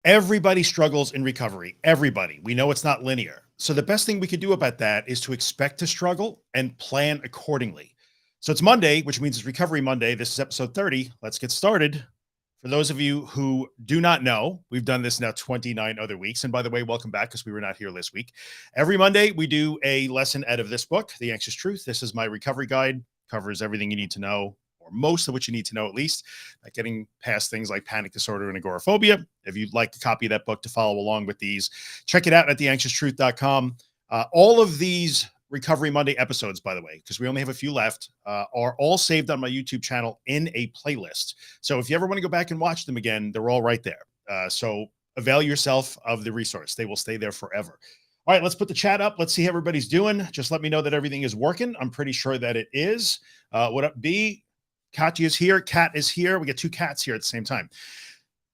Everybody struggles in recovery. Everybody. We know it's not linear. So the best thing we could do about that is to expect to struggle and plan accordingly. So it's Monday, which means it's Recovery Monday. This is episode 30. Let's get started. For those of you who do not know, we've done this now 29 other weeks. And by the way, welcome back because we were not here this week. Every Monday, we do a lesson out of this book, The Anxious Truth. This is my recovery guide, covers everything you need to know, or most of what you need to know, at least, getting past things like panic disorder and agoraphobia. If you'd like a copy of that book to follow along with these, check it out at theanxioustruth.com. All of these Recovery Monday episodes, by the way, because we only have a few left, are all saved on my YouTube channel in a playlist. So if you ever want to go back and watch them again, they're all right there. So avail yourself of the resource. They will stay there forever. All right, let's put the chat up. Let's see how everybody's doing. Just let me know that everything is working. I'm pretty sure that it is. What up, B? Katya is here. Kat is here. We got two cats here at the same time.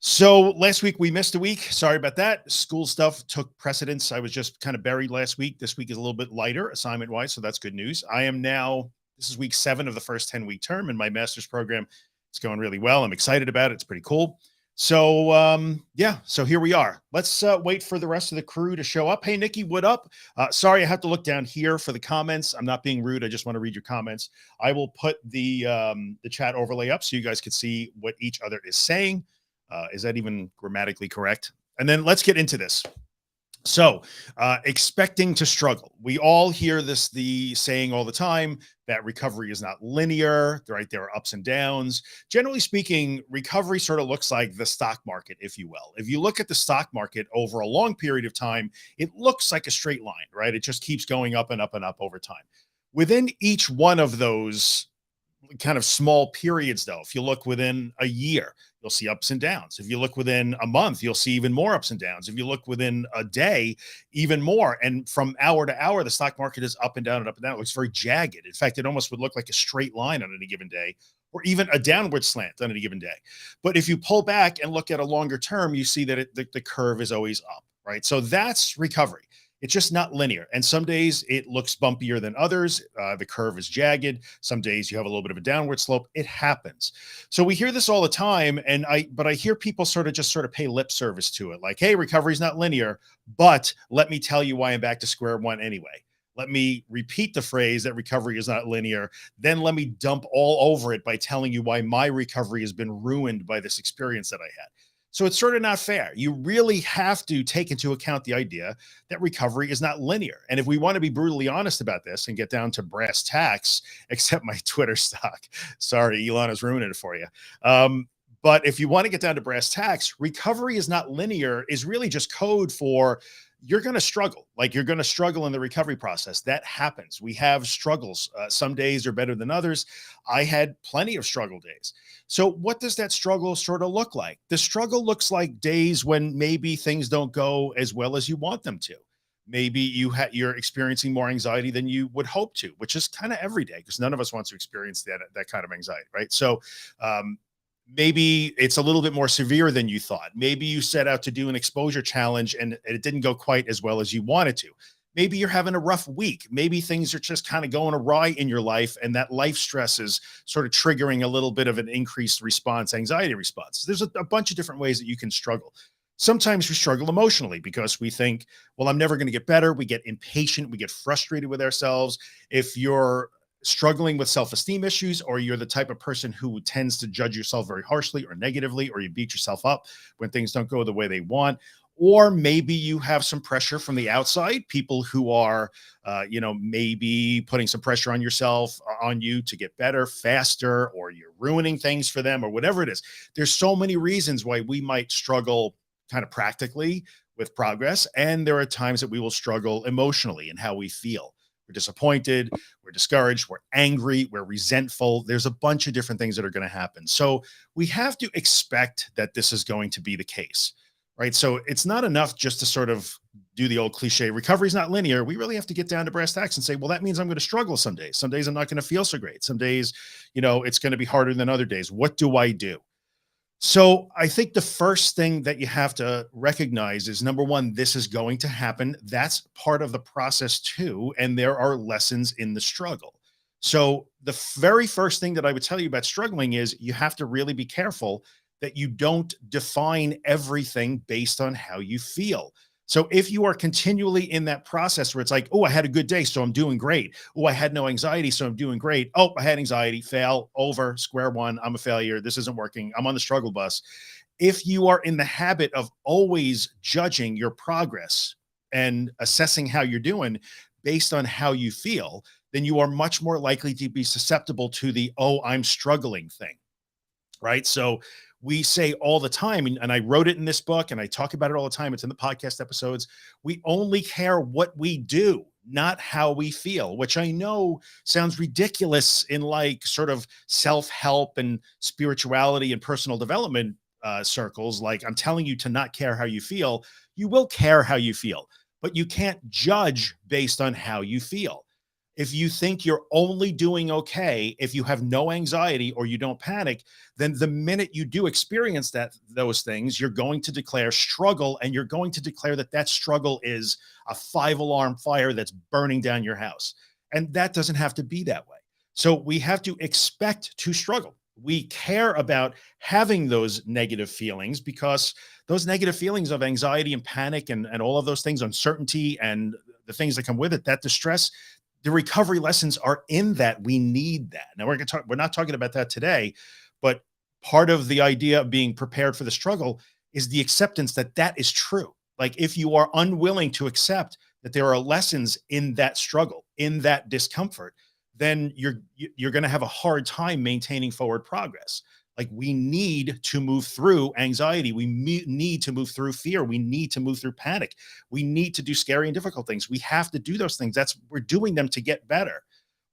So last week we missed a week. Sorry about that. School stuff took precedence. I was just kind of buried last week. This week is a little bit lighter assignment wise. So that's good news. This is week 7 of the first 10-week term in my master's program. It's going really well. I'm excited about it. It's pretty cool. So yeah, so here we are. Let's wait for the rest of the crew to show up. Hey, Nikki, what up? Sorry, I have to look down here for the comments. I'm not being rude. I just want to read your comments. I will put the chat overlay up so you guys can see what each other is saying. Is that even grammatically correct? And then let's get into this. So, expecting to struggle. We all hear the saying all the time that recovery is not linear, right? There are ups and downs. Generally speaking, recovery sort of looks like the stock market, if you will. If you look at the stock market over a long period of time, it looks like a straight line, right? It just keeps going up and up and up over time. Within each one of those kind of small periods, though, if you look within a year, you'll see ups and downs. If you look within a month, you'll see even more ups and downs. If you look within a day, even more. And from hour to hour, the stock market is up and down and up and down. It looks very jagged. In fact, it almost would look like a straight line on any given day, or even a downward slant on any given day. But if you pull back and look at a longer term, you see that the curve is always up, right? So that's recovery. It's just not linear. And some days it looks bumpier than others. The curve is jagged. Some days you have a little bit of a downward slope. It happens. So we hear this all the time. But I hear people sort of pay lip service to it. Like, hey, recovery is not linear, but let me tell you why I'm back to square one anyway. Let me repeat the phrase that recovery is not linear. Then let me dump all over it by telling you why my recovery has been ruined by this experience that I had. So it's sort of not fair. You really have to take into account the idea that recovery is not linear. And if we want to be brutally honest about this and get down to brass tacks, except my Twitter stock, sorry, Elon is ruining it for you. But if you want to get down to brass tacks, recovery is not linear is really just code for you're going to struggle. Like, you're going to struggle in the recovery process. That happens. We have struggles. Some days are better than others. I had plenty of struggle days. So what does that struggle sort of look like? The struggle looks like days when maybe things don't go as well as you want them to. Maybe you're experiencing more anxiety than you would hope to, which is kind of every day, because none of us wants to experience that kind of anxiety, right? So maybe it's a little bit more severe than you thought. Maybe you set out to do an exposure challenge and it didn't go quite as well as you wanted to. Maybe you're having a rough week. Maybe things are just kind of going awry in your life, and that life stress is sort of triggering a little bit of an increased anxiety response. There's a bunch of different ways that you can struggle. Sometimes we struggle emotionally because we think, well, I'm never going to get better. We get impatient. We get frustrated with ourselves. If you're struggling with self-esteem issues, or you're the type of person who tends to judge yourself very harshly or negatively, or you beat yourself up when things don't go the way they want, or maybe you have some pressure from the outside, people who are, maybe putting some pressure on you to get better faster, or you're ruining things for them, or whatever it is. There's so many reasons why we might struggle kind of practically with progress. And there are times that we will struggle emotionally in how we feel. We're disappointed, we're discouraged, we're angry, we're resentful. There's a bunch of different things that are going to happen. So we have to expect that this is going to be the case, right? So it's not enough just to sort of do the old cliche, recovery is not linear. We really have to get down to brass tacks and say, well, that means I'm going to struggle some days. Some days I'm not going to feel so great. Some days, it's going to be harder than other days. What do I do? So I think the first thing that you have to recognize is, number one, this is going to happen. That's part of the process too. And there are lessons in the struggle. So the very first thing that I would tell you about struggling is you have to really be careful that you don't define everything based on how you feel. So if you are continually in that process where it's like, oh, I had a good day, so I'm doing great. Oh, I had no anxiety, so I'm doing great. Oh, I had anxiety, fail, over, square one. I'm a failure. This isn't working. I'm on the struggle bus. If you are in the habit of always judging your progress and assessing how you're doing based on how you feel, then you are much more likely to be susceptible to the, oh, I'm struggling thing, right? So we say all the time, and I wrote it in this book and I talk about it all the time. It's in the podcast episodes. We only care what we do, not how we feel, which I know sounds ridiculous in like sort of self help and spirituality and personal development circles. Like, I'm telling you to not care how you feel. You will care how you feel, but you can't judge based on how you feel. If you think you're only doing okay if you have no anxiety or you don't panic, then the minute you do experience those things, you're going to declare struggle, and you're going to declare that struggle is a 5 alarm fire that's burning down your house. And that doesn't have to be that way. So we have to expect to struggle. We care about having those negative feelings because those negative feelings of anxiety and panic and all of those things, uncertainty and the things that come with it, that distress, the recovery lessons are in that. We need that. Now we're not talking about that today, but part of the idea of being prepared for the struggle is the acceptance that is true. Like, if you are unwilling to accept that there are lessons in that struggle, in that discomfort, then you're going to have a hard time maintaining forward progress. Like, we need to move through anxiety. We need to move through fear. We need to move through panic. We need to do scary and difficult things. We have to do those things. We're doing them to get better.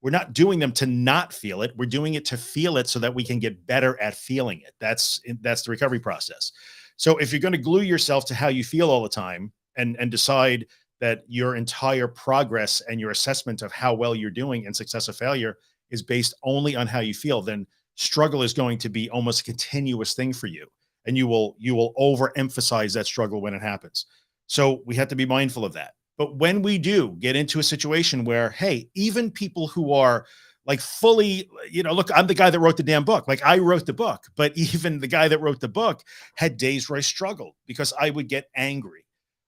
We're not doing them to not feel it. We're doing it to feel it so that we can get better at feeling it. That's the recovery process. So if you're going to glue yourself to how you feel all the time and decide that your entire progress and your assessment of how well you're doing in success or failure is based only on how you feel, then struggle is going to be almost a continuous thing for you. And you will overemphasize that struggle when it happens. So we have to be mindful of that. But when we do get into a situation where, hey, even people who are like fully, look, I'm the guy that wrote the damn book. Like, I wrote the book, but even the guy that wrote the book had days where I struggled because I would get angry.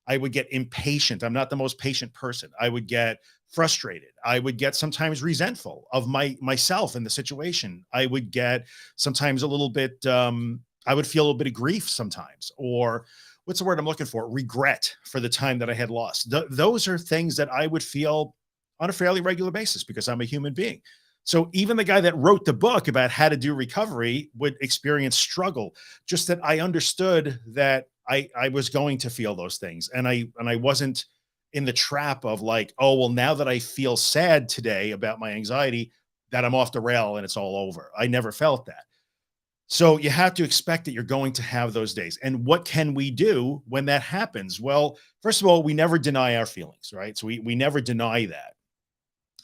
I would get impatient. I'm not the most patient person. I would get frustrated. I would get sometimes resentful of myself in the situation. I would get sometimes a little bit, I would feel a little bit of grief sometimes, or what's the word I'm looking for? Regret for the time that I had lost. Those are things that I would feel on a fairly regular basis because I'm a human being. So even the guy that wrote the book about how to do recovery would experience struggle, just that I understood that I was going to feel those things. And I wasn't in the trap of like, oh, well, now that I feel sad today about my anxiety, that I'm off the rail and it's all over. I never felt that. So you have to expect that you're going to have those days. And what can we do when that happens? Well, first of all, we never deny our feelings, right? So we never deny that.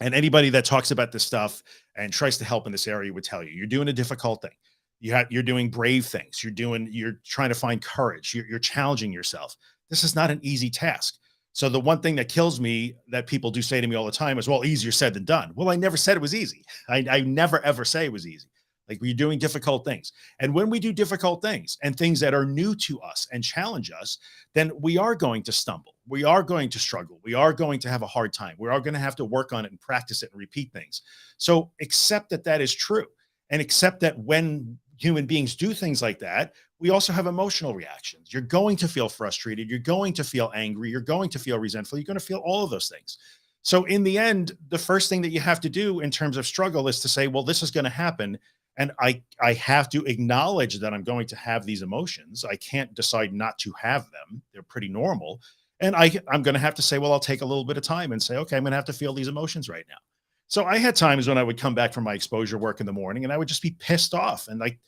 And anybody that talks about this stuff and tries to help in this area would tell you, you're doing a difficult thing. You're doing brave things. You're trying to find courage. You're challenging yourself. This is not an easy task. So the one thing that kills me that people do say to me all the time is, well, easier said than done. Well, I never said it was easy. I never, ever say it was easy. Like, we're doing difficult things. And when we do difficult things and things that are new to us and challenge us, then we are going to stumble. We are going to struggle. We are going to have a hard time. We are going to have to work on it and practice it and repeat things. So accept that is true, and accept that when human beings do things like that, we also have emotional reactions. You're going to feel frustrated. You're going to feel angry. You're going to feel resentful. You're going to feel all of those things. So in the end, the first thing that you have to do in terms of struggle is to say, well, this is going to happen. And I have to acknowledge that I'm going to have these emotions. I can't decide not to have them. They're pretty normal. And I'm going to have to say, well, I'll take a little bit of time and say, okay, I'm going to have to feel these emotions right now. So I had times when I would come back from my exposure work in the morning and I would just be pissed off and like,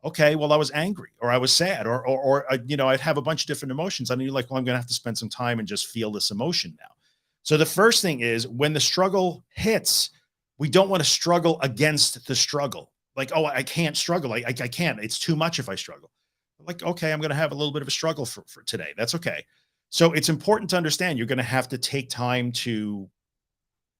okay, well, I was angry or I was sad or I'd have a bunch of different emotions. And you're like, well, I'm going to have to spend some time and just feel this emotion now. So the first thing is, when the struggle hits, we don't want to struggle against the struggle. Like, oh, I can't struggle. I can't. It's too much if I struggle. Like, okay, I'm going to have a little bit of a struggle for today. That's okay. So it's important to understand you're going to have to take time to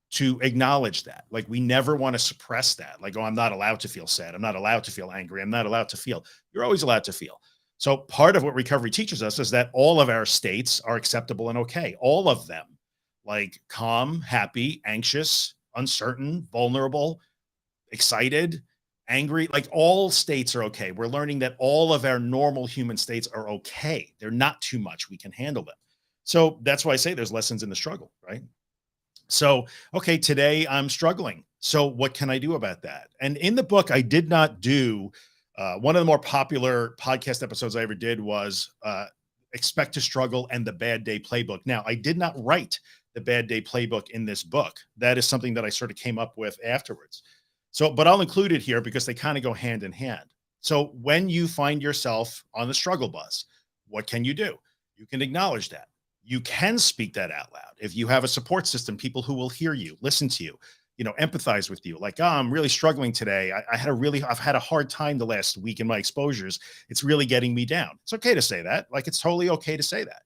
to acknowledge that. Like, we never want to suppress that. Like, oh, I'm not allowed to feel sad. I'm not allowed to feel angry. I'm not allowed to feel. You're always allowed to feel. So part of what recovery teaches us is that all of our states are acceptable and okay. All of them, like calm, happy, anxious, uncertain, vulnerable, excited, angry, like all states are okay. We're learning that all of our normal human states are okay. They're not too much. We can handle them. So that's why I say there's lessons in the struggle, right? So, okay, today I'm struggling. So, what can I do about that? And in the book, I did not do one of the more popular podcast episodes I ever did was Expect to Struggle and the Bad Day Playbook. Now, I did not write the Bad Day Playbook in this book. That is something that I sort of came up with afterwards. So, but I'll include it here because they kind of go hand in hand. So, when you find yourself on the struggle bus, what can you do? You can acknowledge that. You can speak that out loud. If you have a support system, people who will hear you, listen to you, empathize with you. Like, oh, I'm really struggling today. I've had a hard time the last week in my exposures. It's really getting me down. It's okay to say that. Like, it's totally okay to say that.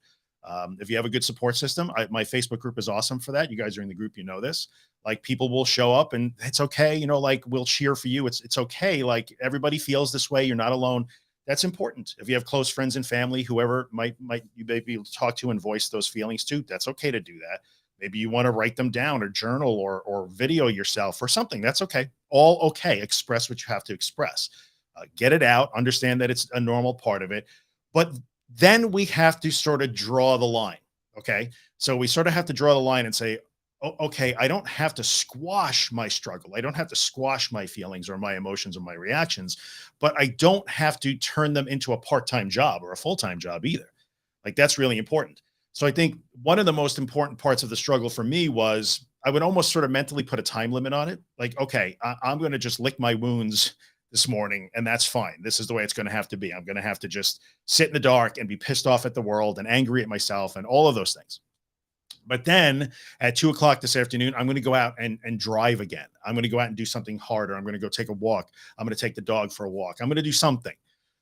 If you have a good support system, my Facebook group is awesome for that. You guys are in the group, you know this. Like, people will show up and it's okay. Like, we'll cheer for you. It's okay. Like, everybody feels this way. You're not alone. That's important. If you have close friends and family, whoever might you may be able to talk to and voice those feelings to, that's okay to do that. Maybe you want to write them down or journal or video yourself or something. That's okay. All okay. Express what you have to express. Get it out. Understand that it's a normal part of it. But then we have to sort of draw the line. Okay. So we sort of have to draw the line and say, oh, okay, I don't have to squash my struggle. I don't have to squash my feelings or my emotions or my reactions, but I don't have to turn them into a part-time job or a full-time job either. Like, that's really important. So I think one of the most important parts of the struggle for me was I would almost sort of mentally put a time limit on it. Like, okay, I'm going to just lick my wounds this morning and that's fine. This is the way it's going to have to be. I'm going to have to just sit in the dark and be pissed off at the world and angry at myself and all of those things. But then at 2 o'clock this afternoon, I'm going to go out and drive again. I'm going to go out and do something harder. I'm going to go take a walk. I'm going to take the dog for a walk. I'm going to do something.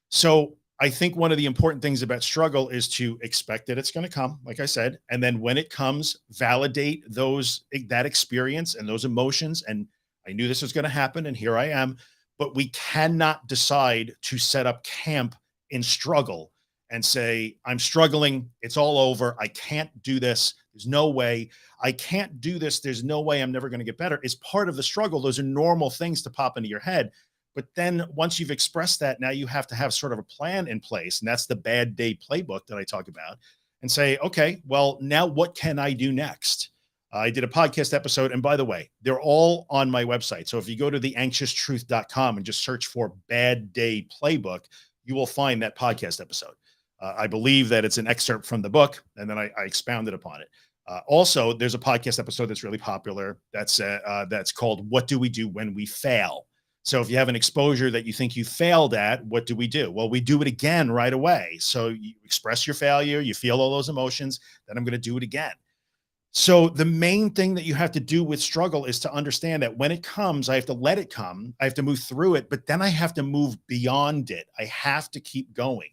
So I think one of the important things about struggle is to expect that it's going to come, like I said. And then when it comes, validate that experience and those emotions. And I knew this was going to happen. And here I am. But we cannot decide to set up camp in struggle and say, I'm struggling. It's all over. I can't do this. There's no way I can't do this. There's no way I'm never going to get better. It's part of the struggle. Those are normal things to pop into your head. But then once you've expressed that, now you have to have sort of a plan in place. And that's the bad day playbook that I talk about, and say, okay, well, now what can I do next? I did a podcast episode. And by the way, they're all on my website. So if you go to theanxioustruth.com and just search for bad day playbook, you will find that podcast episode. I believe that it's an excerpt from the book, and then I expounded upon it. Also, there's a podcast episode that's really popular. That's called "What Do We Do When We Fail?" So if you have an exposure that you think you failed at, what do we do? Well, we do it again right away. So you express your failure, you feel all those emotions, then I'm going to do it again. So the main thing that you have to do with struggle is to understand that when it comes, I have to let it come. I have to move through it, but then I have to move beyond it. I have to keep going.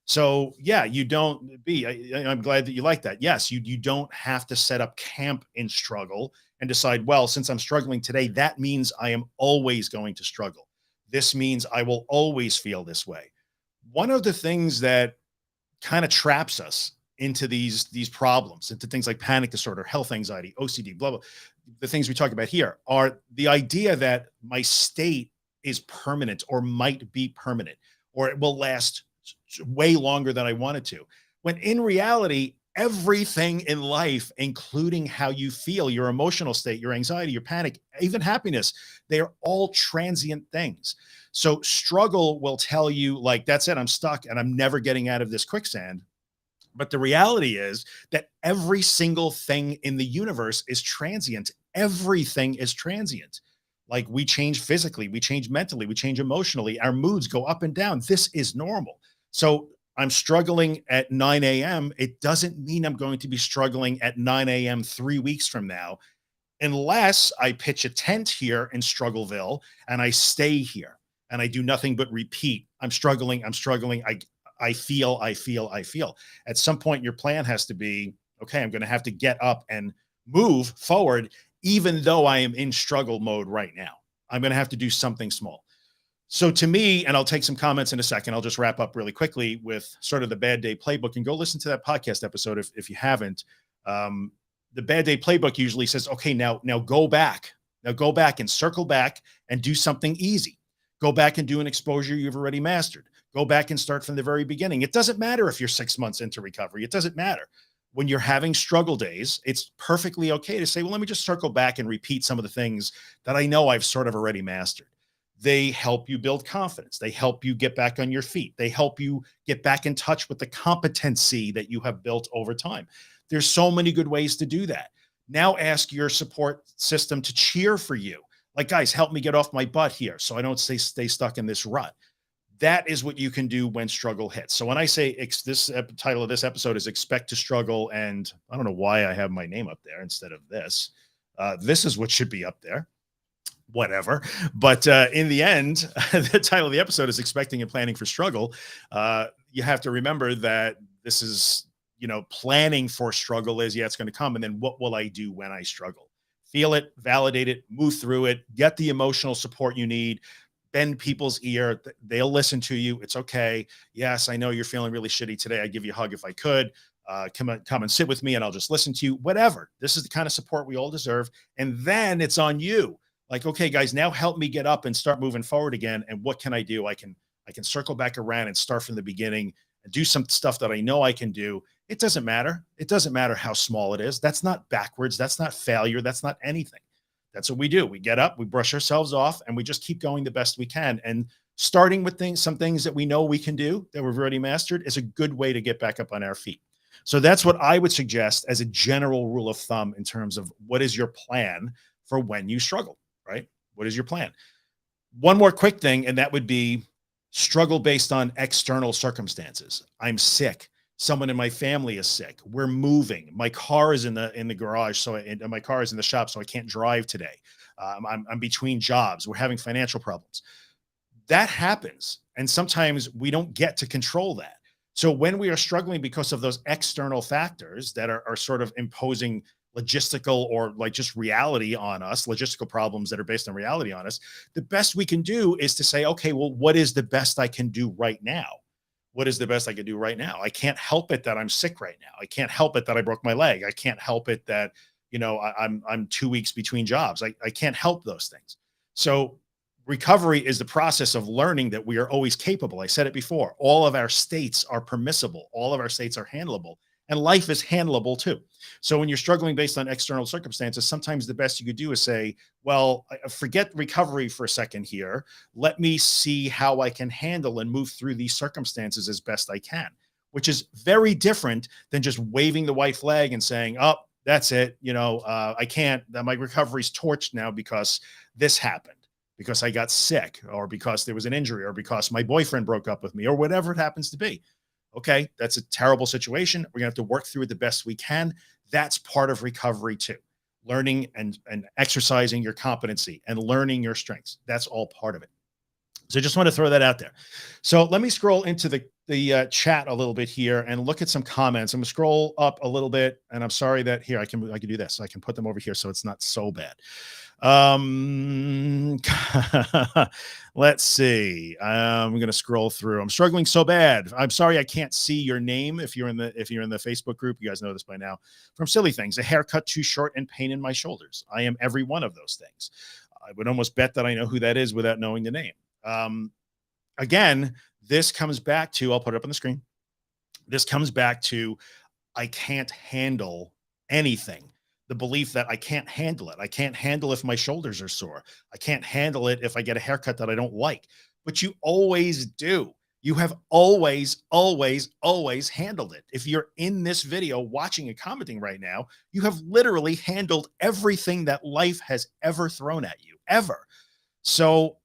So yeah, you don't be, I'm glad that you like that. Yes, you don't have to set up camp in struggle and decide, well, since I'm struggling today, that means I am always going to struggle. This means I will always feel this way. One of the things that kind of traps us into these problems, into things like panic disorder, health anxiety, OCD, blah, blah. The things we talk about here are the idea that my state is permanent or might be permanent, or it will last way longer than I wanted to. When in reality, everything in life, including how you feel, your emotional state, your anxiety, your panic, even happiness, they are all transient things. So struggle will tell you, like, that's it, I'm stuck and I'm never getting out of this quicksand. But the reality is that every single thing in the universe is transient. Everything is transient. Like, we change physically, we change mentally, we change emotionally. Our moods go up and down. This is normal. So I'm struggling at 9 a.m. It doesn't mean I'm going to be struggling at 9 a.m. 3 weeks from now, unless I pitch a tent here in Struggleville and I stay here and I do nothing but repeat. I'm struggling. I'm struggling. I feel. At some point, your plan has to be, okay, I'm going to have to get up and move forward, even though I am in struggle mode right now. I'm going to have to do something small. So to me, and I'll take some comments in a second, I'll just wrap up really quickly with sort of the bad day playbook, and go listen to that podcast episode if you haven't. Um, the bad day playbook usually says, okay, now go back. Now go back and circle back and do something easy. Go back and do an exposure you've already mastered. Go back and start from the very beginning. It doesn't matter if you're 6 months into recovery. It doesn't matter. When you're having struggle days, it's perfectly okay to say, well, let me just circle back and repeat some of the things that I know I've sort of already mastered. They help you build confidence. They help you get back on your feet. They help you get back in touch with the competency that you have built over time. There's so many good ways to do that. Now ask your support system to cheer for you. Like, guys, help me get off my butt here so I don't stay stuck in this rut. That is what you can do when struggle hits. So when I say this title of this episode is Expect to Struggle, and I don't know why I have my name up there instead of this. This is what should be up there. Whatever. But in the end, the title of the episode is Expecting and Planning for Struggle. You have to remember that this is, planning for struggle is, yeah, it's going to come. And then what will I do when I struggle? Feel it, validate it, move through it, get the emotional support you need, bend people's ear. They'll listen to you. It's okay. Yes, I know you're feeling really shitty today. I'd give you a hug if I could. Come and sit with me and I'll just listen to you. Whatever. This is the kind of support we all deserve. And then it's on you. Like, okay, guys, now help me get up and start moving forward again. And what can I do? I can circle back around and start from the beginning and do some stuff that I know I can do. It doesn't matter. It doesn't matter how small it is. That's not backwards. That's not failure. That's not anything. That's what we do. We get up, we brush ourselves off, and we just keep going the best we can. And starting with some things that we know we can do that we've already mastered is a good way to get back up on our feet. So that's what I would suggest as a general rule of thumb in terms of what is your plan for when you struggle, right? What is your plan? One more quick thing, and that would be struggle based on external circumstances. I'm sick. Someone in my family is sick. We're moving. My car is in the garage, and my car is in the shop, so I can't drive today. I'm between jobs. We're having financial problems. That happens, and sometimes we don't get to control that. So when we are struggling because of those external factors that are sort of imposing logistical or like just reality on us, logistical problems that are based on reality on us, the best we can do is to say, okay, well, what is the best I can do right now? What is the best I can do right now? I can't help it that I'm sick right now. I can't help it that I broke my leg. I can't help it that, I'm 2 weeks between jobs. I can't help those things. So recovery is the process of learning that we are always capable. I said it before. All of our states are permissible. All of our states are handleable. And life is handleable too. So when you're struggling based on external circumstances, sometimes the best you could do is say, well, forget recovery for a second here. Let me see how I can handle and move through these circumstances as best I can, which is very different than just waving the white flag and saying, oh, that's it. I can't, my recovery's torched now because this happened, because I got sick, or because there was an injury, or because my boyfriend broke up with me, or whatever it happens to be. Okay, that's a terrible situation. We're gonna have to work through it the best we can. That's part of recovery too. Learning and exercising your competency and learning your strengths. That's all part of it. So I just want to throw that out there. So let me scroll into the chat a little bit here and look at some comments. I'm gonna scroll up a little bit, and I'm sorry that here I can do this. I can put them over here so it's not so bad. Let's see. I'm going to scroll through. I'm struggling so bad. I'm sorry I can't see your name if you're in the Facebook group. You guys know this by now. From silly things, a haircut too short and pain in my shoulders. I am every one of those things. I would almost bet that I know who that is without knowing the name. Again, this comes back to, I'll put it up on the screen. This comes back to, I can't handle anything. The belief that I can't handle it. I can't handle if my shoulders are sore. I can't handle it if I get a haircut that I don't like. But you always do. You have always, always, always handled it. If you're in this video watching and commenting right now, you have literally handled everything that life has ever thrown at you, ever. So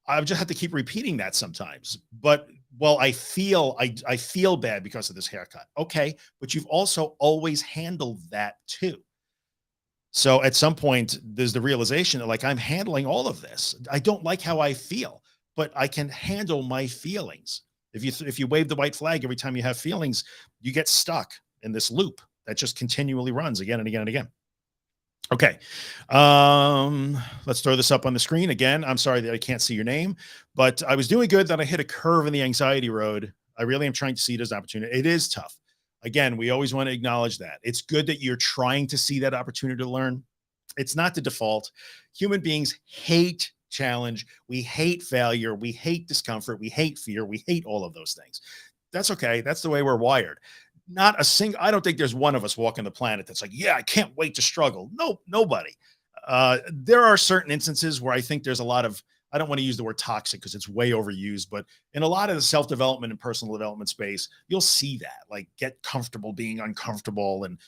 I just have to keep repeating that sometimes. But well, I feel bad because of this haircut. Okay, but you've also always handled that too. So at some point, there's the realization that, like, I'm handling all of this. I don't like how I feel, but I can handle my feelings. If you wave the white flag every time you have feelings, you get stuck in this loop that just continually runs again and again and again. Okay. Let's throw this up on the screen again. I'm sorry that I can't see your name, but I was doing good. Then I hit a curve in the anxiety road. I really am trying to see it as an opportunity. It is tough. Again, we always want to acknowledge that. It's good that you're trying to see that opportunity to learn. It's not the default. Human beings hate challenge. We hate failure. We hate discomfort. We hate fear. We hate all of those things. That's okay. That's the way we're wired. Not a single, I don't think there's one of us walking the planet that's like, yeah, I can't wait to struggle. No, nobody. There are certain instances where I think there's a lot of, I don't want to use the word toxic because it's way overused, but in a lot of the self development and personal development space, you'll see that, like, get comfortable being uncomfortable and,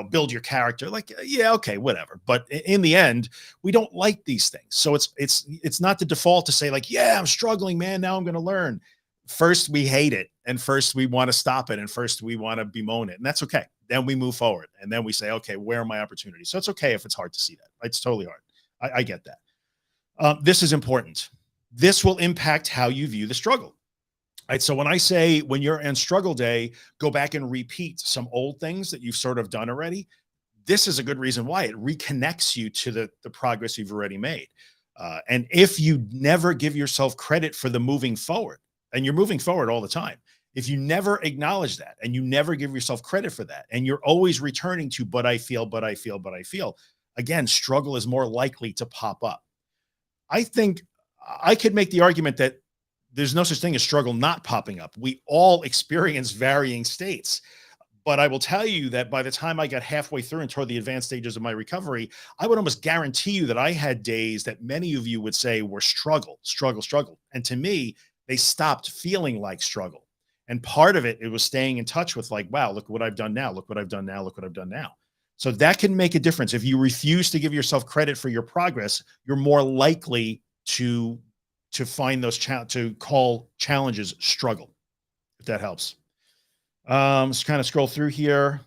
build your character. Like, yeah, okay, whatever. But in the end, we don't like these things. So it's not the default to say, like, yeah, I'm struggling, man. Now I'm going to learn. First we hate it, and first we want to stop it, and first we want to bemoan it, and that's okay. Then we move forward, and then we say, okay, where are my opportunities? So it's okay if it's hard to see that. It's totally hard. I get that. This is important. This will impact how you view the struggle. Right. So when I say, when you're in struggle day, go back and repeat some old things that you've sort of done already. This is a good reason why. It reconnects you to the progress you've already made. And if you never give yourself credit for the moving forward, and you're moving forward all the time, if you never acknowledge that and you never give yourself credit for that, and you're always returning to, but I feel, but I feel, but I feel, again, struggle is more likely to pop up. I think I could make the argument that there's no such thing as struggle not popping up. We all experience varying states. But I will tell you that by the time I got halfway through and toward the advanced stages of my recovery, I would almost guarantee you that I had days that many of you would say were struggle, struggle, struggle. And to me, they stopped feeling like struggle. And part of it, it was staying in touch with, like, wow, look what I've done now. Look what I've done now. Look what I've done now. So that can make a difference. If you refuse to give yourself credit for your progress, you're more likely to find those to call challenges struggle, if that helps. Let's kind of scroll through here.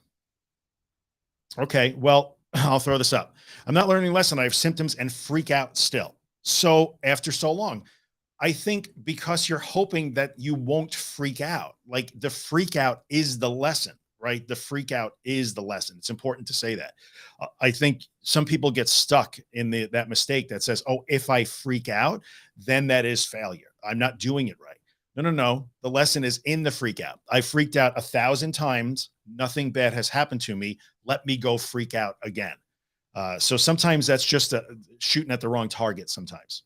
Okay, well, I'll throw this up. I'm not learning a lesson. I have symptoms and freak out still. So after so long, I think because you're hoping that you won't freak out. Like, the freak out is the lesson, right? The freak out is the lesson. It's important to say that. I think some people get stuck in that mistake that says, oh, if I freak out, then that is failure. I'm not doing it right. No, no, no. The lesson is in the freak out. I freaked out 1,000 times. Nothing bad has happened to me. Let me go freak out again. So sometimes that's just shooting at the wrong target sometimes.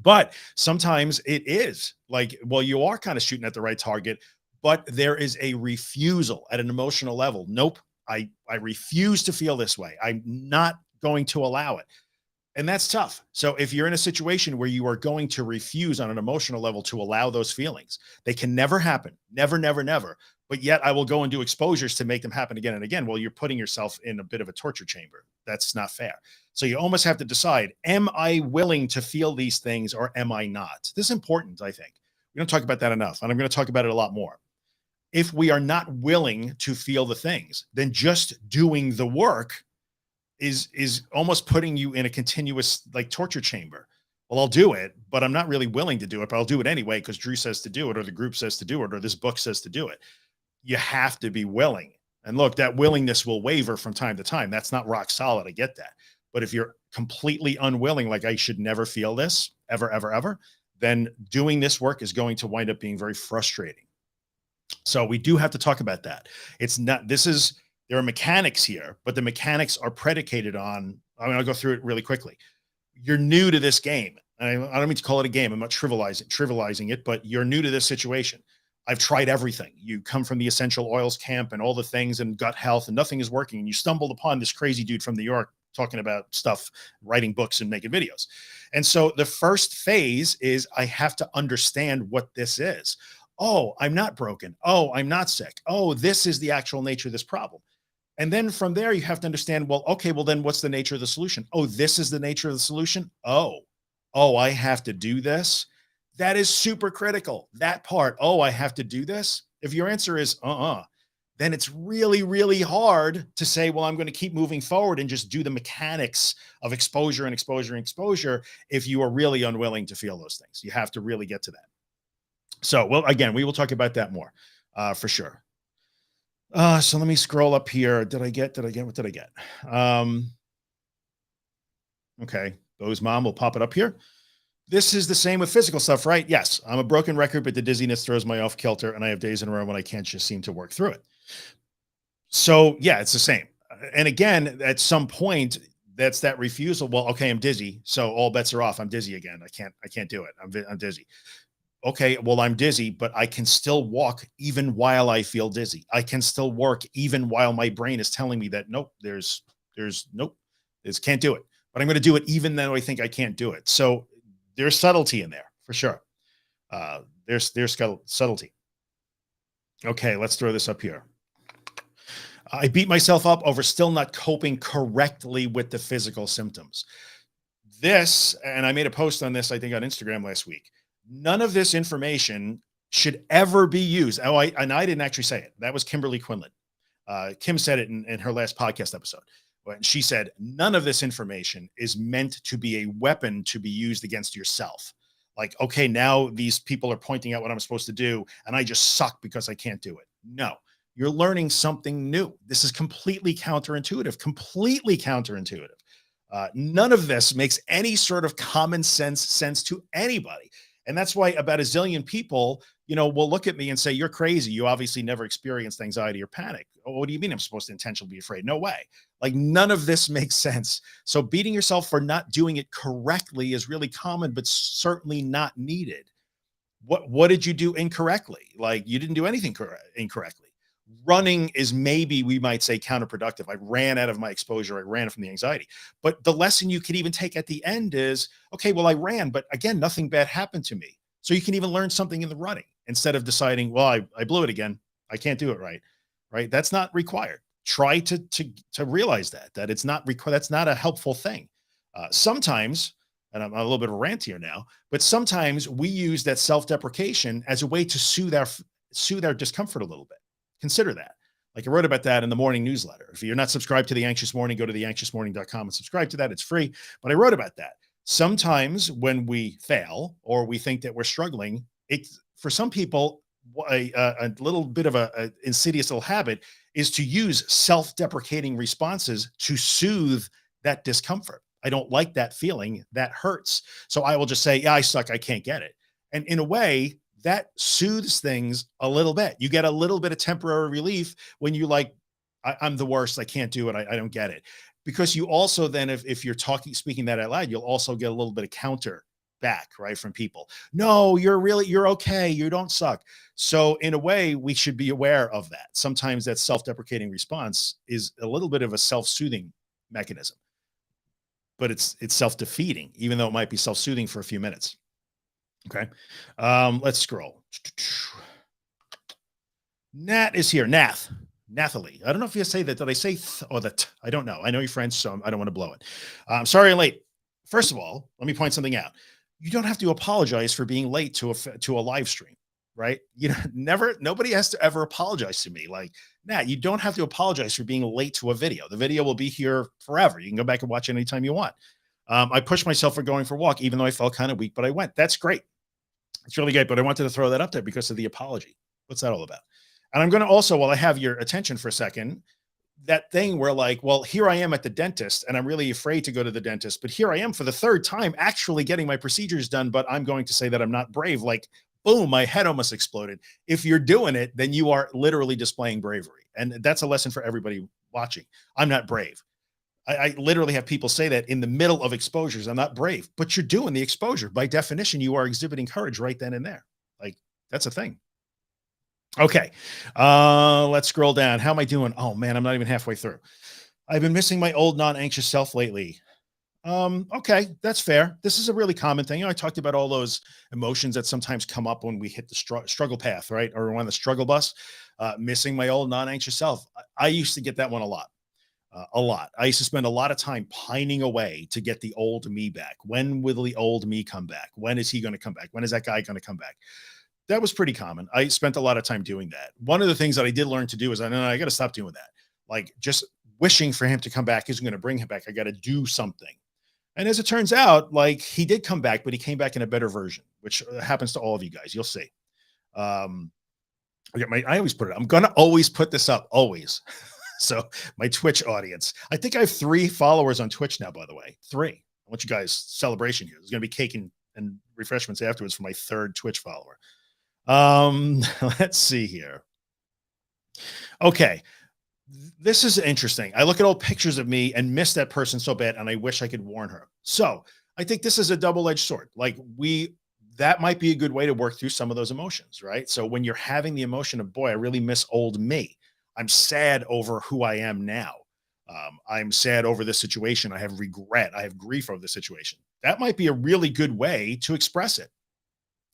But sometimes it is like, well, you are kind of shooting at the right target, but there is a refusal at an emotional level. Nope. I refuse to feel this way. I'm not going to allow it. And that's tough. So if you're in a situation where you are going to refuse on an emotional level to allow those feelings, they can never happen. Never, never, never. But yet I will go and do exposures to make them happen again and again. Well, you're putting yourself in a bit of a torture chamber. That's not fair. So you almost have to decide, am I willing to feel these things or am I not? This is important, I think. We don't talk about that enough. And I'm going to talk about it a lot more. If we are not willing to feel the things, then just doing the work is almost putting you in a continuous, like, torture chamber. Well, I'll do it, but I'm not really willing to do it, but I'll do it anyway because Drew says to do it, or the group says to do it, or this book says to do it. You have to be willing. And look, that willingness will waver from time to time. That's not rock solid. I get that. But if you're completely unwilling, like, I should never feel this ever, ever, ever, then doing this work is going to wind up being very frustrating. So we do have to talk about that. It's not, there are mechanics here, but the mechanics are predicated on, I'll go through it really quickly. You're new to this game. I don't mean to call it a game. I'm not trivializing it, but you're new to this situation. I've tried everything. You come from the essential oils camp and all the things and gut health, and nothing is working. And you stumbled upon this crazy dude from New York talking about stuff, writing books and making videos. And so the first phase is, I have to understand what this is. Oh, I'm not broken. Oh, I'm not sick. Oh, this is the actual nature of this problem. And then from there, you have to understand, well, okay, well, then what's the nature of the solution? Oh, this is the nature of the solution. Oh, I have to do this. That is super critical. That part, oh, I have to do this. If your answer is, then it's really, really hard to say, well, I'm going to keep moving forward and just do the mechanics of exposure and exposure and exposure if you are really unwilling to feel those things. You have to really get to that. So, well, again, we will talk about that more for sure. So let me scroll up here. What did I get? Okay. Bo's mom will pop it up here. This is the same with physical stuff, right? Yes. I'm a broken record, but the dizziness throws me off kilter and I have days in a row when I can't just seem to work through it. So yeah, it's the same. And again, at some point, that's that refusal. Well, okay, I'm dizzy. So all bets are off. I'm dizzy again. I can't do it. I'm dizzy. Okay, well, I'm dizzy, but I can still walk even while I feel dizzy. I can still work even while my brain is telling me that nope, there's nope, this can't do it. But I'm going to do it even though I think I can't do it. So there's subtlety in there for sure. There's subtlety. Okay, let's throw this up here. I beat myself up over still not coping correctly with the physical symptoms. This, and I made a post on this, I think on Instagram last week. None of this information should ever be used. And I didn't actually say it. That was Kimberly Quinlan. Kim said it in her last podcast episode. When she said, none of this information is meant to be a weapon to be used against yourself. Like, okay, now these people are pointing out what I'm supposed to do, and I just suck because I can't do it. No, you're learning something new. This is completely counterintuitive, completely counterintuitive. None of this makes any sort of common sense to anybody. And that's why about a zillion people, will look at me and say, you're crazy. You obviously never experienced anxiety or panic. Oh, what do you mean I'm supposed to intentionally be afraid? No way. Like none of this makes sense. So beating yourself for not doing it correctly is really common, but certainly not needed. What did you do incorrectly? Like you didn't do anything incorrectly. Running is maybe we might say counterproductive. I ran out of my exposure. I ran from the anxiety. But the lesson you could even take at the end is, okay, well, I ran, but again, nothing bad happened to me. So you can even learn something in the running instead of deciding, well, I blew it again. I can't do it right. Right. That's not required. Try to realize that it's not required. That's not a helpful thing. Sometimes, and I'm a little bit of a rant here now, but sometimes we use that self-deprecation as a way to soothe our discomfort a little bit. Consider that. Like I wrote about that in the morning newsletter. If you're not subscribed to the Anxious Morning, go to theanxiousmorning.com and subscribe to that. It's free. But I wrote about that. Sometimes when we fail or we think that we're struggling, it's for some people a little bit of a insidious little habit is to use self-deprecating responses to soothe that discomfort. I don't like that feeling. That hurts. So I will just say, yeah, I suck. I can't get it. And in a way, that soothes things a little bit. You get a little bit of temporary relief when you like, I'm the worst. I can't do it. I don't get it. Because you also then, if you're speaking that out loud, you'll also get a little bit of counter back, right? From people. No, you're okay. You don't suck. So in a way, we should be aware of that. Sometimes that self-deprecating response is a little bit of a self-soothing mechanism, but it's self-defeating, even though it might be self-soothing for a few minutes. Okay. Let's scroll. Nat is here. Nathalie. I don't know if you say that. Did I say or that? I don't know. I know you're French, so I don't want to blow it. I'm sorry I'm late. First of all, let me point something out. You don't have to apologize for being late to a live stream, right? Nobody has to ever apologize to me. Like, Nat, you don't have to apologize for being late to a video. The video will be here forever. You can go back and watch it anytime you want. I pushed myself for going for a walk, even though I felt kind of weak, but I went. That's great. It's really great, but I wanted to throw that up there because of the apology. What's that all about? And I'm going to also, while I have your attention for a second, that thing where like, well, here I am at the dentist and I'm really afraid to go to the dentist, but here I am for the third time actually getting my procedures done, but I'm going to say that I'm not brave. Like, boom, my head almost exploded. If you're doing it, then you are literally displaying bravery. And that's a lesson for everybody watching. I'm not brave. I literally have people say that in the middle of exposures. I'm not brave, but you're doing the exposure. By definition, you are exhibiting courage right then and there. Like that's a thing. Okay. Let's scroll down. How am I doing? Oh man, I'm not even halfway through. I've been missing my old non-anxious self lately. Okay, that's fair. This is a really common thing. I talked about all those emotions that sometimes come up when we hit the struggle path, right? Or on the struggle bus, missing my old non-anxious self. I used to get that one a lot. A lot. I used to spend a lot of time pining away to get the old me back. When will the old me come back? When is he going to come back? When is that guy going to come back? That was pretty common. I spent a lot of time doing that. One of the things that I did learn to do is I know I got to stop doing that. Like just wishing for him to come back isn't going to bring him back. I got to do something. And as it turns out, like he did come back, but he came back in a better version, which happens to all of you guys. You'll see. Um, I always put it. I'm going to always put this up. Always. So my Twitch audience, I think I have 3 followers on Twitch now, by the way, 3. I want you guys celebration here. There's going to be cake and refreshments afterwards for my third Twitch follower. Let's see here. Okay. This is interesting. I look at old pictures of me and miss that person so bad, and I wish I could warn her. So I think this is a double-edged sword. Like that might be a good way to work through some of those emotions, right? So when you're having the emotion of, boy, I really miss old me. I'm sad over who I am now. I'm sad over this situation. I have regret. I have grief over the situation. That might be a really good way to express it,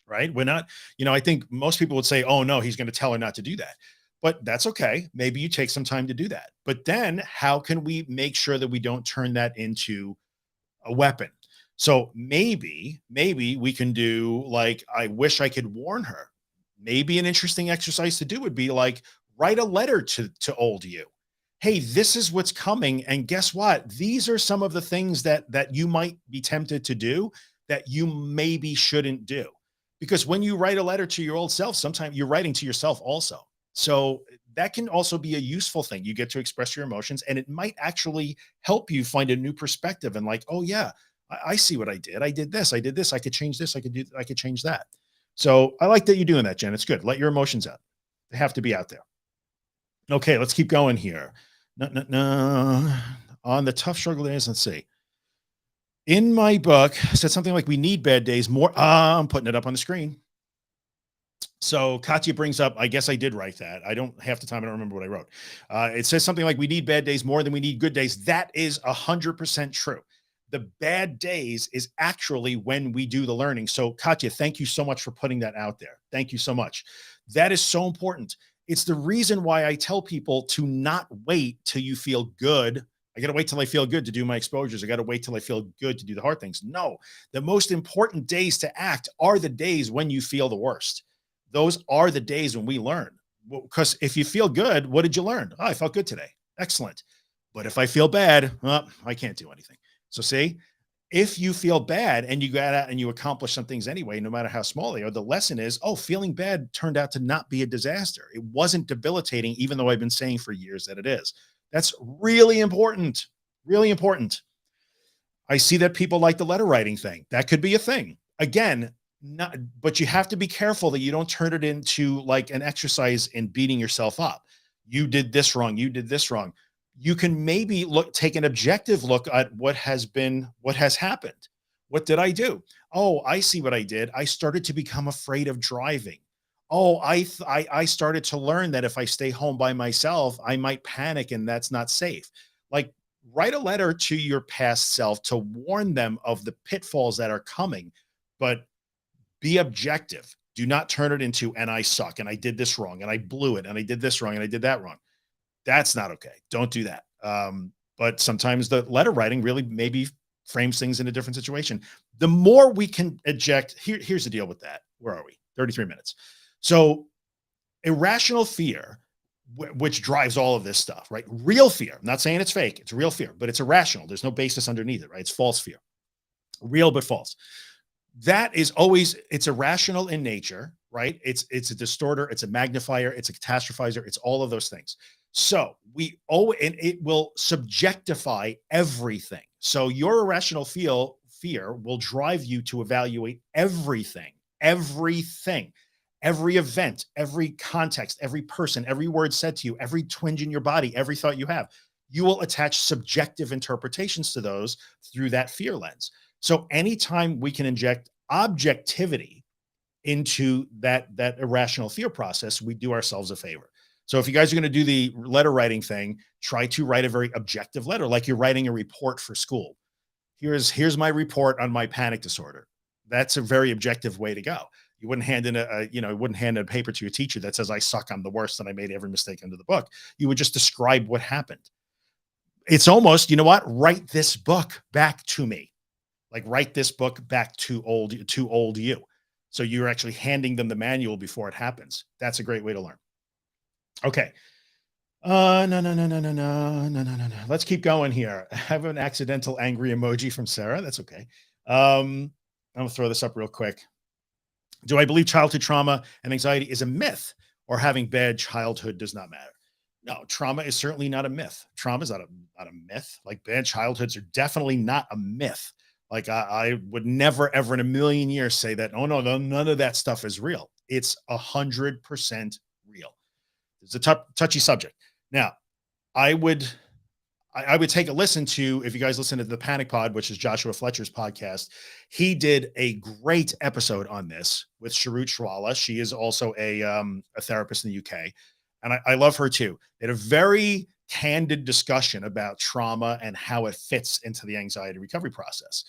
right? We're not, I think most people would say, oh no, he's going to tell her not to do that. But that's okay. Maybe you take some time to do that. But then how can we make sure that we don't turn that into a weapon? So maybe we can do like, I wish I could warn her. Maybe an interesting exercise to do would be like, write a letter to old you. Hey, this is what's coming. And guess what? These are some of the things that you might be tempted to do that you maybe shouldn't do. Because when you write a letter to your old self, sometimes you're writing to yourself also. So that can also be a useful thing. You get to express your emotions, and it might actually help you find a new perspective and like, oh yeah, I see what I did. I did this. I did this. I could change this. I could change that. So I like that you're doing that, Jen. It's good. Let your emotions out. They have to be out there. Okay, let's keep going here. No, no, no. On the tough struggle days, let's see. In my book, said something like, we need bad days more. I'm putting it up on the screen. So Katya brings up, I guess I did write that. I don't half the time. I don't remember what I wrote. It says something like, we need bad days more than we need good days. That is 100% true. The bad days is actually when we do the learning. So Katya, thank you so much for putting that out there. Thank you so much. That is so important. It's the reason why I tell people to not wait till you feel good. I got to wait till I feel good to do my exposures. I got to wait till I feel good to do the hard things. No, the most important days to act are the days when you feel the worst. Those are the days when we learn. Because if you feel good, what did you learn? Oh, I felt good today. Excellent. But if I feel bad, well, I can't do anything. So see, if you feel bad and you got out and you accomplish some things anyway, no matter how small they are, the lesson is, oh, feeling bad turned out to not be a disaster. It wasn't debilitating, even though I've been saying for years that it is. That's really important. Really important. I see that people like the letter writing thing. That could be a thing. Again, not, but you have to be careful that you don't turn it into like an exercise in beating yourself up. You did this wrong. You did this wrong. You can maybe take an objective look at what has happened. What did I do? Oh, I see what I did. I started to become afraid of driving. Oh, I started to learn that if I stay home by myself, I might panic and that's not safe. Like, write a letter to your past self to warn them of the pitfalls that are coming, but be objective. Do not turn it into, and I suck, and I did this wrong, and I blew it, and I did this wrong, and I did that wrong. That's not okay. Don't do that. But sometimes the letter writing really maybe frames things in a different situation. The more we can eject, here's the deal with that. Where are we? 33 minutes. So irrational fear, which drives all of this stuff, right? Real fear. I'm not saying it's fake. It's real fear, but it's irrational. There's no basis underneath it, right? It's false fear. Real, but false. That is always, it's irrational in nature, right? It's a distorter, it's a magnifier, it's a catastrophizer, it's all of those things. So and it will subjectify everything. So your irrational fear will drive you to evaluate everything, every event, every context, every person, every word said to you, every twinge in your body, every thought you have. You will attach subjective interpretations to those through that fear lens. So anytime we can inject objectivity into that irrational fear process, we do ourselves a favor. So if you guys are going to do the letter writing thing, try to write a very objective letter, like you're writing a report for school. Here's my report on my panic disorder. That's a very objective way to go. You wouldn't hand in wouldn't hand a paper to your teacher that says I suck, I'm the worst, and I made every mistake under the book. You would just describe what happened. It's almost, you know what? Write this book back to me. Like, write this book back to old you. So you're actually handing them the manual before it happens. That's a great way to learn. Okay. No. Let's keep going here. I have an accidental angry emoji from Sarah. That's okay. I'm gonna throw this up real quick. Do I believe childhood trauma and anxiety is a myth, or having bad childhood does not matter? No, trauma is certainly not a myth. Trauma is not a myth. Like, bad childhoods are definitely not a myth. Like I would never, ever in a million years say that, oh no, no, none of that stuff is real. It's 100% real. It's a touchy subject. Now, I would I would take a listen to, if you guys listen to the Panic Pod, which is Joshua Fletcher's podcast. He did a great episode on this with Sharut Shrawala. She is also a therapist in the UK, and I love her too. They had a very candid discussion about trauma and how it fits into the anxiety recovery process.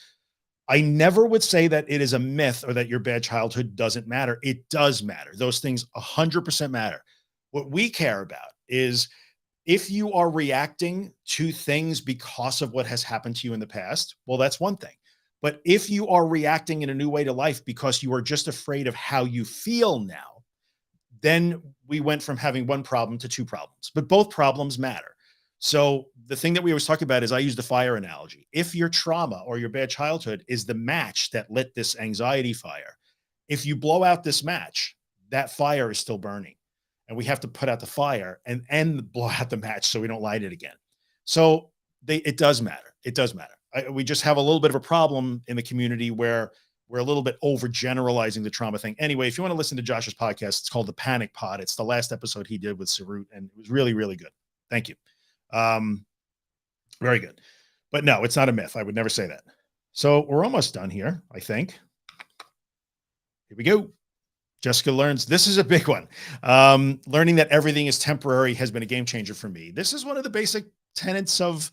I never would say that it is a myth or that your bad childhood doesn't matter. It does matter. Those things 100% matter. What we care about is if you are reacting to things because of what has happened to you in the past, well, that's one thing. But if you are reacting in a new way to life because you are just afraid of how you feel now, then we went from having one problem to two problems, but both problems matter. So the thing that we always talk about is, I use the fire analogy. If your trauma or your bad childhood is the match that lit this anxiety fire, if you blow out this match, that fire is still burning. And we have to put out the fire and blow out the match so we don't light it again. So it does matter. It does matter. We just have a little bit of a problem in the community where we're a little bit overgeneralizing the trauma thing. Anyway, if you want to listen to Josh's podcast, it's called the Panic Pod. It's the last episode he did with Sarut, and it was really, really good. Thank you. Very good. But no, it's not a myth. I would never say that. So we're almost done here, I think. Here we go. Jessica learns, this is a big one. Learning that everything is temporary has been a game changer for me. This is one of the basic tenets of,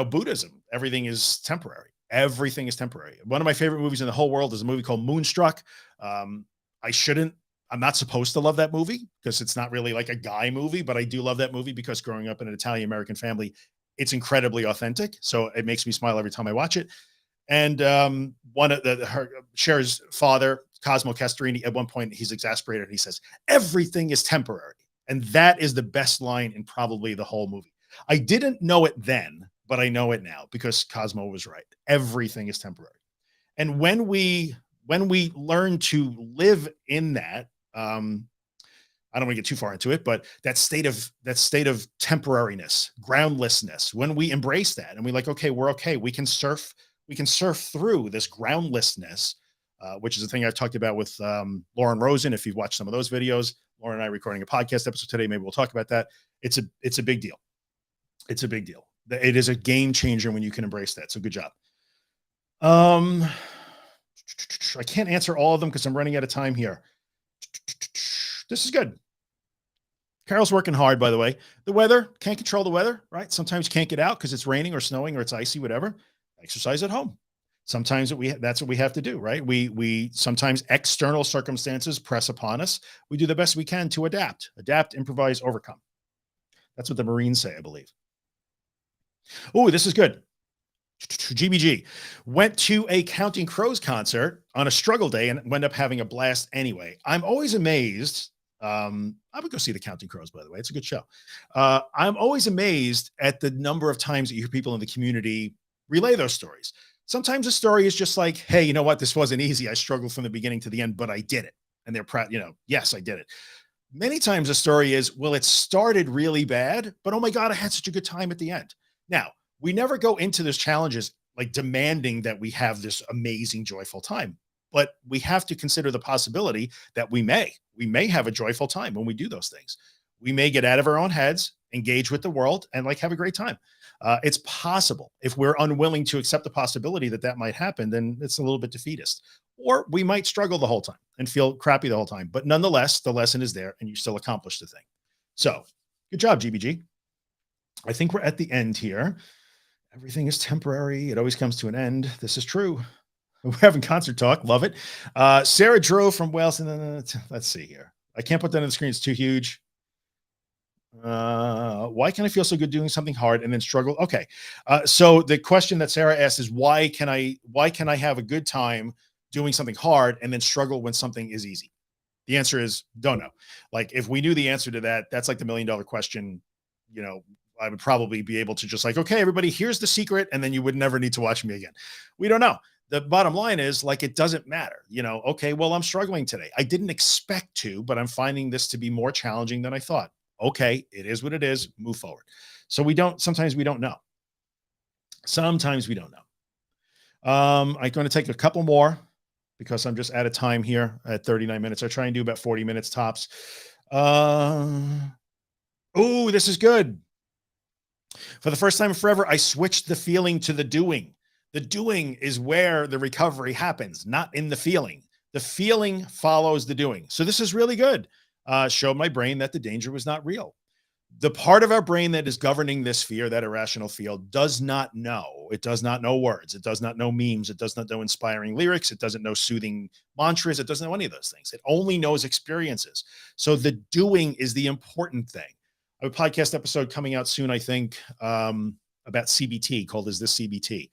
Buddhism. Everything is temporary. Everything is temporary. One of my favorite movies in the whole world is a movie called Moonstruck. I'm not supposed to love that movie because it's not really like a guy movie, but I do love that movie because growing up in an Italian American family, it's incredibly authentic. So it makes me smile every time I watch it. And one of Cher's father, Cosmo Castorini, at one point he's exasperated and he says, everything is temporary. And that is the best line in probably the whole movie. I didn't know it then, but I know it now because Cosmo was right. Everything is temporary. And when we learn to live in that, I don't want to get too far into it, but that state of temporariness, groundlessness, when we embrace that and we like, okay, we're okay. We can surf through this groundlessness, which is the thing I've talked about with Lauren Rosen. If you've watched some of those videos, Lauren and I are recording a podcast episode today. Maybe we'll talk about that. It's a big deal. It's a big deal. It is a game changer when you can embrace that. So good job. I can't answer all of them because I'm running out of time here. This is good. Carol's working hard, by the way. The weather, can't control the weather, right? Sometimes you can't get out because it's raining or snowing or it's icy, whatever. Exercise at home. Sometimes that's what we have to do, right? We sometimes external circumstances press upon us. We do the best we can to adapt, improvise, overcome. That's what the Marines say, I believe. Oh, this is good. GBG went to a Counting Crows concert on a struggle day and wound up having a blast anyway. I'm always amazed. I would go see the Counting Crows, by the way. It's a good show. I'm always amazed at the number of times that you hear people in the community relay those stories. Sometimes a story is just like, hey, you know what? This wasn't easy. I struggled from the beginning to the end, but I did it. And they're proud, yes, I did it. Many times a story is, well, it started really bad, but oh my God, I had such a good time at the end. Now, we never go into these challenges like demanding that we have this amazing, joyful time, but we have to consider the possibility that we may have a joyful time when we do those things. We may get out of our own heads, engage with the world, and like have a great time. It's possible. If we're unwilling to accept the possibility that might happen, then it's a little bit defeatist. Or we might struggle the whole time and feel crappy the whole time. But nonetheless, the lesson is there and you still accomplish the thing. So good job, GBG. I think we're at the end here. Everything is temporary. It always comes to an end. This is true. We're having concert talk. Love it. Sarah drove from Wales. Let's see here. I can't put that on the screen. It's too huge. Why can I feel so good doing something hard and then struggle? Okay. So the question that Sarah asked is, why can I have a good time doing something hard and then struggle when something is easy? The answer is don't know. Like if we knew the answer to that, that's like the $1 million question. I would probably be able to just like, okay, everybody, here's the secret. And then you would never need to watch me again. We don't know. The bottom line is like, it doesn't matter, okay, well, I'm struggling today. I didn't expect to, but I'm finding this to be more challenging than I thought. Okay, it is what it is. Move forward. So sometimes we don't know. Sometimes we don't know. I'm going to take a couple more because I'm just out of time here at 39 minutes. I try and do about 40 minutes tops. Oh, this is good. For the first time forever, I switched the feeling to the doing. The doing is where the recovery happens, not in the feeling. The feeling follows the doing. So this is really good. Showed my brain that the danger was not real. The part of our brain that is governing this fear, that irrational fear, does not know. It does not know words. It does not know memes. It does not know inspiring lyrics. It doesn't know soothing mantras. It doesn't know any of those things. It only knows experiences. So the doing is the important thing. I have a podcast episode coming out soon, I think, about CBT called Is This CBT?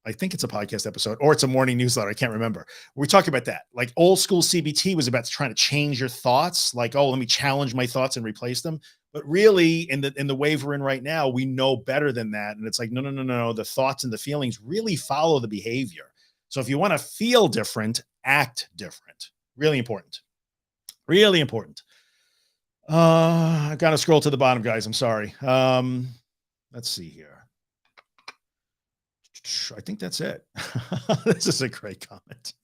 I think it's a podcast episode or it's a morning newsletter. I can't remember. We talk about that. Like old school CBT was about trying to change your thoughts. Like, oh, let me challenge my thoughts and replace them. But really, in the wave we're in right now, we know better than that. And it's like, no, no, no, no. The thoughts and the feelings really follow the behavior. So if you want to feel different, act different. Really important. Really important. I gotta scroll to the bottom, guys. I'm sorry. Let's see here. I think that's it. This is a great comment.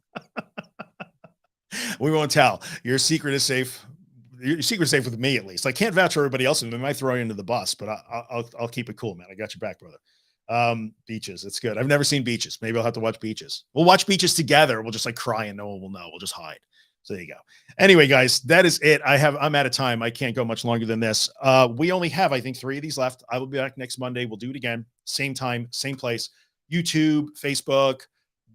We won't tell. Your secret is safe. Your secret is safe with me, at least. I can't vouch for everybody else, and they might throw you into the bus, but I'll keep it cool, man. I got your back, brother. Beaches. It's good. I've never seen Beaches. Maybe I'll have to watch Beaches. We'll watch Beaches together. We'll just like cry and no one will know. We'll just hide. So there you go. Anyway, guys, that is it. I'm out of time. I can't go much longer than this. We only have, I think, 3 of these left. I will be back next Monday. We'll do it again. Same time, same place. YouTube, Facebook,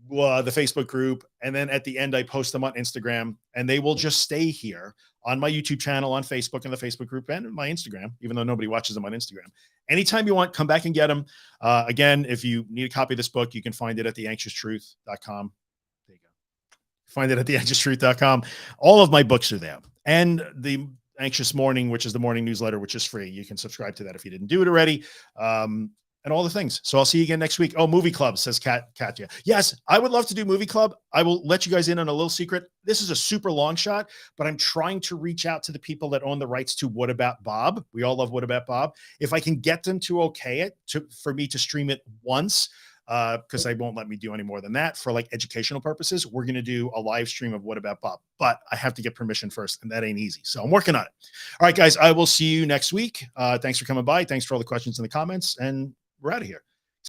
the Facebook group. And then at the end, I post them on Instagram and they will just stay here on my YouTube channel, on Facebook, and the Facebook group, and my Instagram, even though nobody watches them on Instagram. Anytime you want, come back and get them. Again, if you need a copy of this book, you can find it at theanxioustruth.com. There you go. Find it at theanxioustruth.com. All of my books are there. And the Anxious Morning, which is the morning newsletter, which is free. You can subscribe to that if you didn't do it already. And all the things. So I'll see you again next week. Oh, movie club, says Katya. Yes, I would love to do movie club. I will let you guys in on a little secret. This is a super long shot, but I'm trying to reach out to the people that own the rights to What About Bob. We all love What About Bob. If I can get them to okay it for me to stream it once, because they won't let me do any more than that for like educational purposes, we're going to do a live stream of What About Bob, but I have to get permission first and that ain't easy. So I'm working on it. All right, guys, I will see you next week. Thanks for coming by. Thanks for all the questions and the comments, and we're out of here.